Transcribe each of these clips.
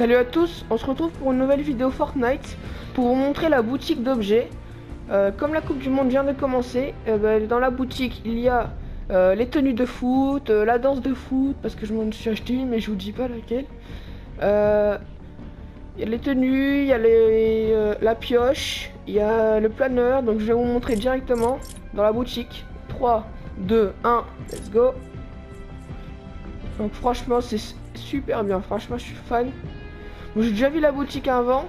Salut à tous, on se retrouve pour une nouvelle vidéo Fortnite pour vous montrer la boutique d'objets. Comme la Coupe du Monde vient de commencer, dans la boutique il y a les tenues de foot, la danse de foot, parce que je m'en suis acheté une mais je vous dis pas laquelle. Il y a les tenues, il y a la pioche, il y a le planeur, donc je vais vous montrer directement dans la boutique. 3, 2, 1, let's go. Donc franchement c'est super bien, franchement je suis fan. Bon, j'ai déjà vu la boutique avant,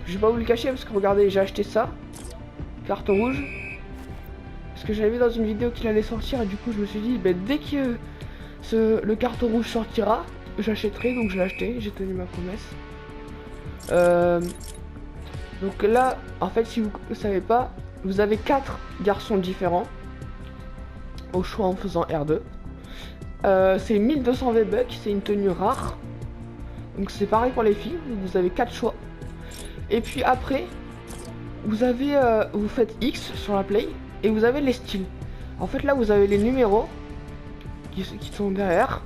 je vais pas vous le cacher parce que regardez, j'ai acheté ça, carton rouge, parce que j'avais vu dans une vidéo qu'il allait sortir et du coup je me suis dit dès que le carton rouge sortira, j'achèterai, donc je l'ai acheté, j'ai tenu ma promesse. Donc là, en fait, si vous ne savez pas, vous avez 4 garçons différents au choix en faisant R2. C'est 1200 V-Bucks, c'est une tenue rare. Donc c'est pareil pour les filles, vous avez 4 choix. Et puis après, vous avez, vous faites X sur la play et vous avez les styles. En fait là, vous avez les numéros qui sont derrière.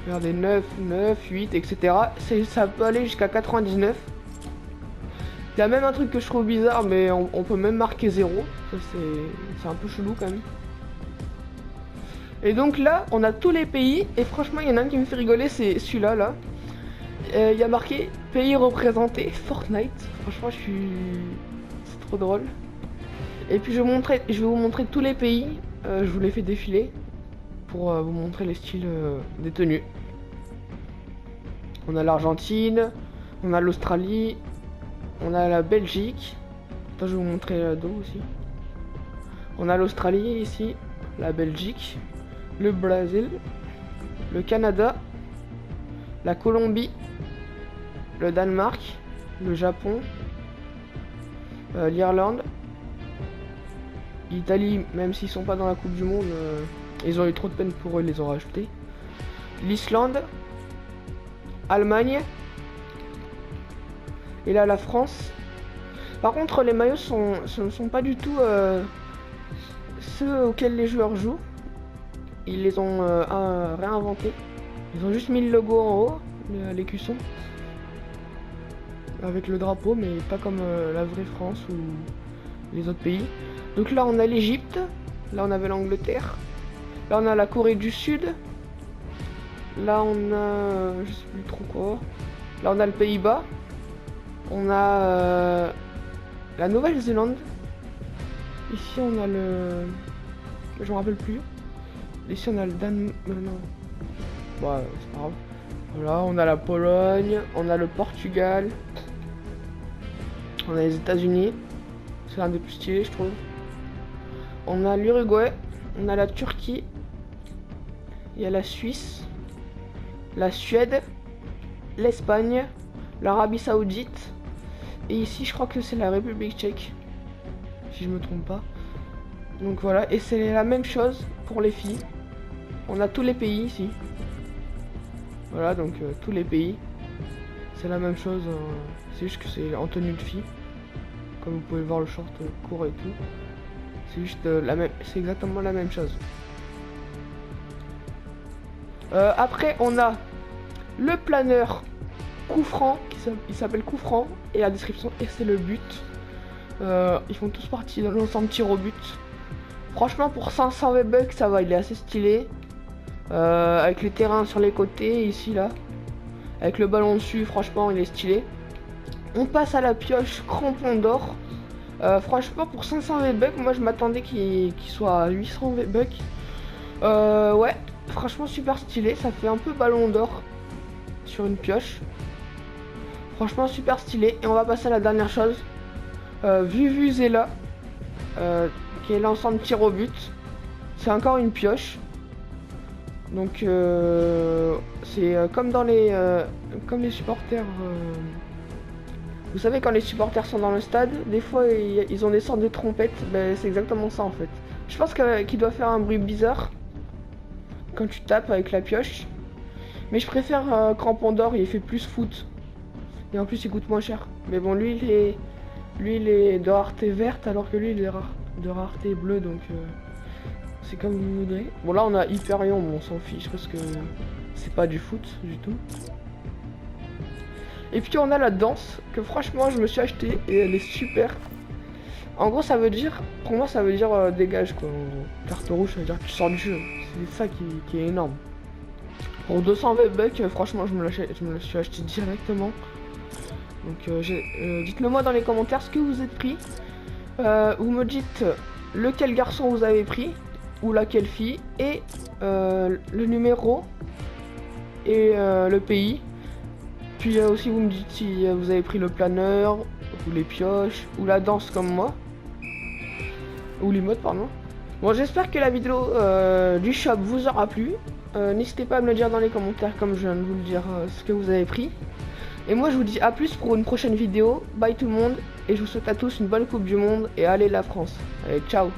Regardez, 9, 9, 8, etc. Ça peut aller jusqu'à 99. Il y a même un truc que je trouve bizarre, mais on peut même marquer 0. Ça c'est un peu chelou quand même. Et donc là, on a tous les pays. Et franchement, il y en a un qui me fait rigoler, c'est celui-là là. Il y a marqué pays représenté Fortnite. Franchement, c'est trop drôle. Et puis je vais vous montrer tous les pays. Je vous les fais défiler pour vous montrer les styles des tenues. On a l'Argentine, on a l'Australie, on a la Belgique. Attends, je vais vous montrer le dos aussi. On a l'Australie ici, la Belgique, le Brésil, le Canada, la Colombie, le Danemark, le Japon, l'Irlande, l'Italie, même s'ils sont pas dans la Coupe du Monde, ils ont eu trop de peine pour eux, ils les ont rajoutés. L'Islande, Allemagne, et là la France. Par contre, les maillots ce ne sont pas du tout ceux auxquels les joueurs jouent. Ils les ont réinventés. Ils ont juste mis le logo en haut, l'écusson, avec le drapeau, mais pas comme la vraie France ou les autres pays. Donc là on a l'Égypte, là on avait l'Angleterre, là on a la Corée du Sud, là on a je sais plus trop quoi, là on a le Pays-Bas, on a la Nouvelle-Zélande, ici on a je me rappelle plus, ici on a le Danemark, non, bah c'est pas grave. Voilà, on a la Pologne, on a le Portugal, on a les États-Unis, c'est l'un des plus stylés je trouve. On a l'Uruguay, on a la Turquie, il y a la Suisse, la Suède, l'Espagne, l'Arabie Saoudite, et ici je crois que c'est la République tchèque, si je me trompe pas. Donc voilà, et c'est la même chose pour les filles. On a tous les pays ici. Voilà, donc tous les pays. C'est la même chose, c'est juste que c'est en tenue de fille. Comme vous pouvez voir le short court et tout. C'est juste c'est exactement la même chose. Après on a le planeur coup franc, il s'appelle coup franc, et la description, et c'est le but. Ils font tous partie de l'ensemble tir au but. Franchement pour 500 V-Bucks ça va, il est assez stylé. Avec les terrains sur les côtés, ici là. Avec le ballon dessus, franchement il est stylé. On passe à la pioche crampon d'or. Franchement pour 500 V-Bucks, moi je m'attendais qu'il soit à 800 V-Bucks. Ouais, franchement super stylé, ça fait un peu ballon d'or sur une pioche. Franchement super stylé. Et on va passer à la dernière chose. Vuvuzela, qui est l'ensemble tir au but. C'est encore une pioche. Donc c'est comme dans comme les supporters. Vous savez, quand les supporters sont dans le stade, des fois ils ont des sortes de trompettes. C'est exactement ça en fait. Je pense qu'il doit faire un bruit bizarre quand tu tapes avec la pioche. Mais je préfère crampon d'or, il fait plus foot. Et en plus il coûte moins cher. Mais bon, lui il est de rareté verte, alors que lui il est de rareté bleue, donc c'est comme vous voudrez. Bon là on a Hyperion, bon, on s'en fiche parce que c'est pas du foot du tout. Et puis on a la danse que franchement je me suis acheté et elle est super. En gros ça veut dire, pour moi ça veut dire dégage quoi. En gros. Carte rouge ça veut dire que tu sors du jeu. C'est ça qui est énorme. Pour 200 V-Bucks, franchement je me le suis acheté directement. Donc dites-le moi dans les commentaires ce que vous êtes pris. Vous me dites lequel garçon vous avez pris ou laquelle fille et le numéro et le pays. Puis aussi vous me dites si vous avez pris le planeur ou les pioches ou la danse comme moi ou l'emote pardon. Bon j'espère que la vidéo du shop vous aura plu. N'hésitez pas à me le dire dans les commentaires comme je viens de vous le dire ce que vous avez pris. Et moi je vous dis à plus pour une prochaine vidéo. Bye tout le monde et je vous souhaite à tous une bonne coupe du monde et allez la France. Allez ciao.